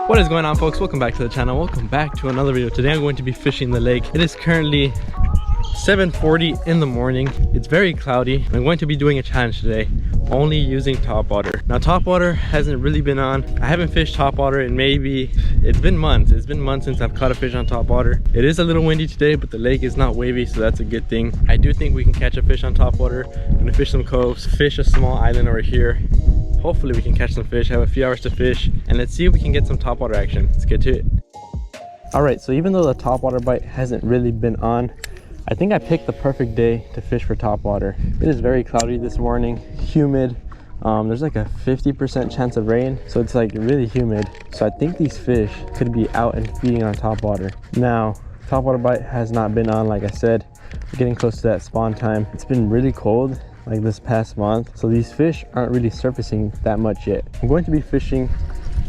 What is going on, folks? Welcome back to the channel. Welcome back to another video. Today I'm going to be fishing the lake. It is currently 7:40 in the morning. It's very cloudy. I'm going to be doing a challenge today, only using topwater. Now, topwater hasn't really been on. I haven't fished topwater in it's been months. It's been months since I've caught a fish on topwater. It is a little windy today, but the lake is not wavy, so that's a good thing. I do think we can catch a fish on topwater. I'm gonna fish some coves, fish a small island over here. Hopefully we can catch some fish, have a few hours to fish, and let's see if we can get some topwater action. Let's get to it. All right, so even though the topwater bite hasn't really been on, I think I picked the perfect day to fish for topwater. It is very cloudy this morning, humid. There's like a 50% chance of rain, so it's like really humid. So I think these fish could be out and feeding on topwater. Now, topwater bite has not been on, like I said. We're getting close to that spawn time. It's been really cold like this past month, so these fish aren't really surfacing that much yet. I'm going to be fishing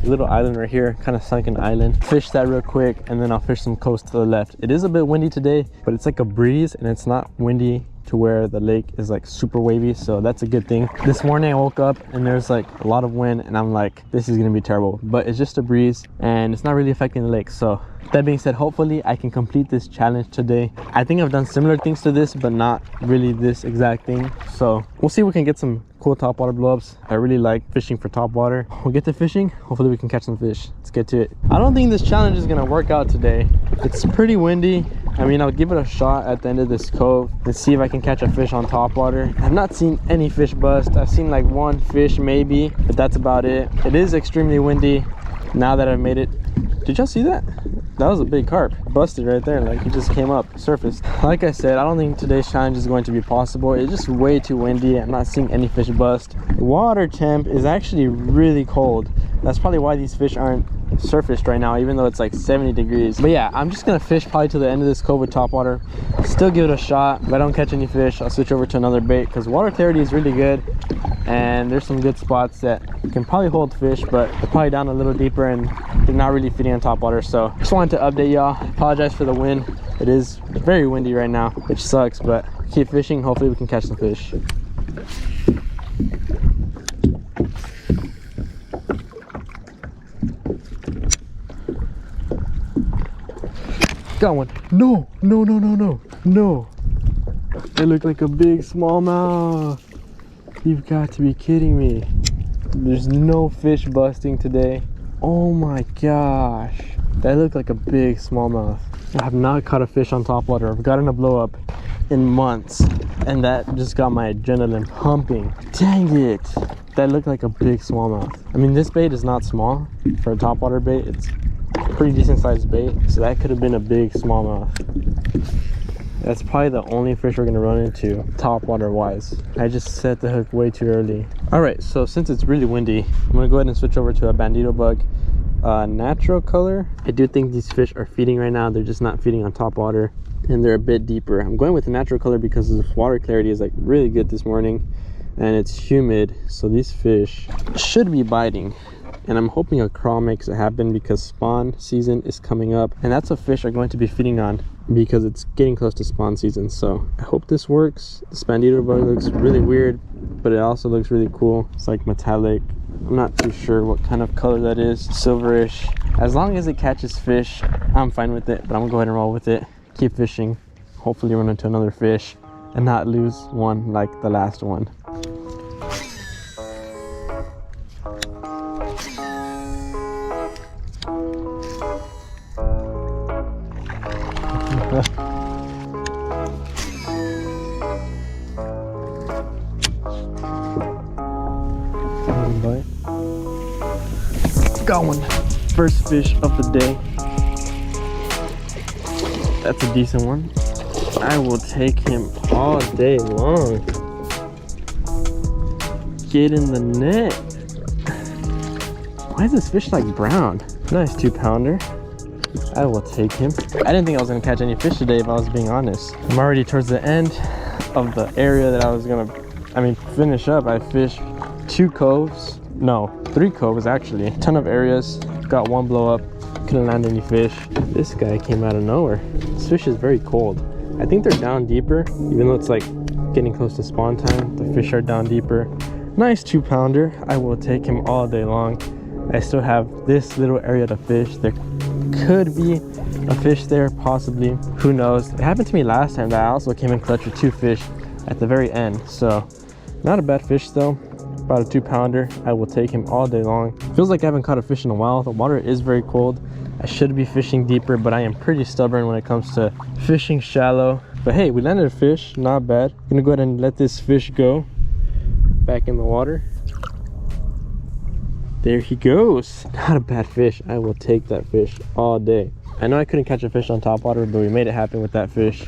a little island right here, kind of sunken island. Fish that real quick, and then I'll fish some coast to the left. It is a bit windy today, but it's like a breeze and it's not windy to where the lake is like super wavy, so that's a good thing. This morning I woke up and there's like a lot of wind and I'm like, this is gonna be terrible, but it's just a breeze and it's not really affecting the lake. So that being said, hopefully I can complete this challenge today. I think I've done similar things to this, but not really this exact thing. So we'll see if we can get some cool topwater blowups. I really like fishing for topwater. We'll get to fishing. Hopefully we can catch some fish. Let's get to it. I don't think this challenge is gonna work out today. It's pretty windy. I mean, I'll give it a shot at the end of this cove and see if I can catch a fish on topwater. I've not seen any fish bust. I've seen like one fish maybe, but that's about it. It is extremely windy now that I've made it. Did y'all see that? That was a big carp. Busted right there, like he just came up, surfaced. Like I said, I don't think today's challenge is going to be possible. It's just way too windy. I'm not seeing any fish bust. The water temp is actually really cold. That's probably why these fish aren't surfaced right now, even though it's like 70 degrees. But yeah, I'm just gonna fish probably to the end of this cove with topwater. Still give it a shot. If I don't catch any fish, I'll switch over to another bait, because water clarity is really good and there's some good spots that can probably hold fish, but they're probably down a little deeper and they're not really feeding on topwater. So just wanted to update y'all. Apologize for the wind. It is very windy right now, which sucks, but keep fishing. Hopefully we can catch some fish. Got one. No, no, no, no, no, no. It looked like a big smallmouth. You've got to be kidding me. There's no fish busting today. Oh my gosh. That looked like a big smallmouth. I have not caught a fish on topwater. I've gotten a blow up in months, and that just got my adrenaline pumping. Dang it. That looked like a big smallmouth. I mean, this bait is not small for a topwater bait. It's pretty decent sized bait, so that could have been a big smallmouth. That's probably the only fish we're gonna run into topwater wise. I just set the hook way too early. All right, so since it's really windy, I'm gonna go ahead and switch over to a bandito bug, natural color. I do think these fish are feeding right now. They're just not feeding on topwater and they're a bit deeper. I'm going with the natural color because the water clarity is like really good this morning and it's humid, so these fish should be biting. And I'm hoping a crawl makes it happen because spawn season is coming up, and that's what fish are going to be feeding on because it's getting close to spawn season. So I hope this works. The bandito bug looks really weird, but it also looks really cool. It's like metallic. I'm not too sure what kind of color that is. Silverish. As long as it catches fish, I'm fine with it, but I'm gonna go ahead and roll with it. Keep fishing. Hopefully run into another fish and not lose one like the last one. Got one. First fish of the day. That's a decent one. I will take him all day long. Get in the net. Why is this fish like brown? Nice 2-pounder. I will take him. I didn't think I was gonna catch any fish today, if I was being honest. I'm already towards the end of the area that I was gonna, finish up. I fished 2 coves, no, 3 coves actually. A ton of areas, got 1 blow up, couldn't land any fish. This guy came out of nowhere. This fish is very cold. I think they're down deeper, even though it's like getting close to spawn time. The fish are down deeper. Nice 2-pounder. I will take him all day long. I still have this little area to fish. There could be a fish there, possibly. Who knows? It happened to me last time that I also came in clutch with 2 fish at the very end. So not a bad fish though. About a 2-pounder. I will take him all day long. Feels like I haven't caught a fish in a while. The water is very cold. I should be fishing deeper, but I am pretty stubborn when it comes to fishing shallow. But hey, we landed a fish, not bad. I'm gonna go ahead and let this fish go back in the water. There he goes. Not a bad fish. I will take that fish all day. I know I couldn't catch a fish on topwater, but we made it happen with that fish.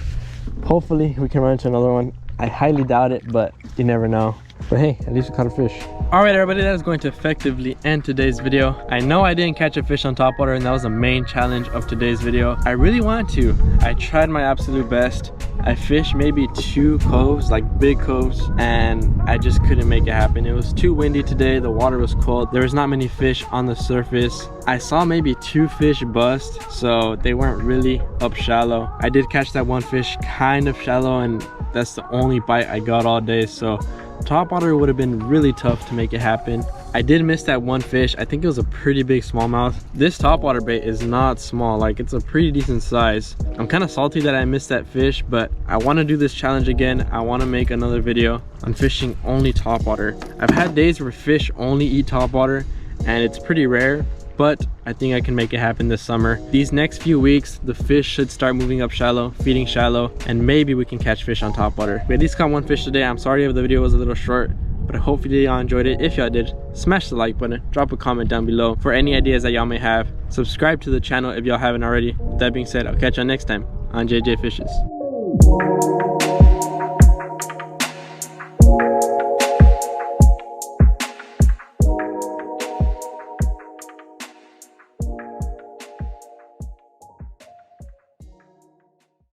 Hopefully we can run into another one. I highly doubt it, but you never know. But hey, at least we caught a fish. All right, everybody, that is going to effectively end today's video. I know I didn't catch a fish on topwater, and that was the main challenge of today's video. I really wanted to. I tried my absolute best. I fished maybe 2 coves, like big coves, and I just couldn't make it happen. It was too windy today. The water was cold. There was not many fish on the surface. I saw maybe 2 fish bust, so they weren't really up shallow. I did catch that 1 fish kind of shallow, and that's the only bite I got all day. So topwater would have been really tough to make it happen. I did miss that 1 fish. I think it was a pretty big smallmouth. This topwater bait is not small, like it's a pretty decent size. I'm kind of salty that I missed that fish, but I want to do this challenge again. I want to make another video on fishing only topwater. I've had days where fish only eat topwater, and it's pretty rare, but I think I can make it happen this summer. These next few weeks, the fish should start moving up shallow, feeding shallow, and maybe we can catch fish on topwater. We at least caught 1 fish today. I'm sorry if the video was a little short, but I hope y'all enjoyed it. If y'all did, smash the like button, drop a comment down below for any ideas that y'all may have. Subscribe to the channel if y'all haven't already. With that being said, I'll catch y'all next time on JJ Fishes.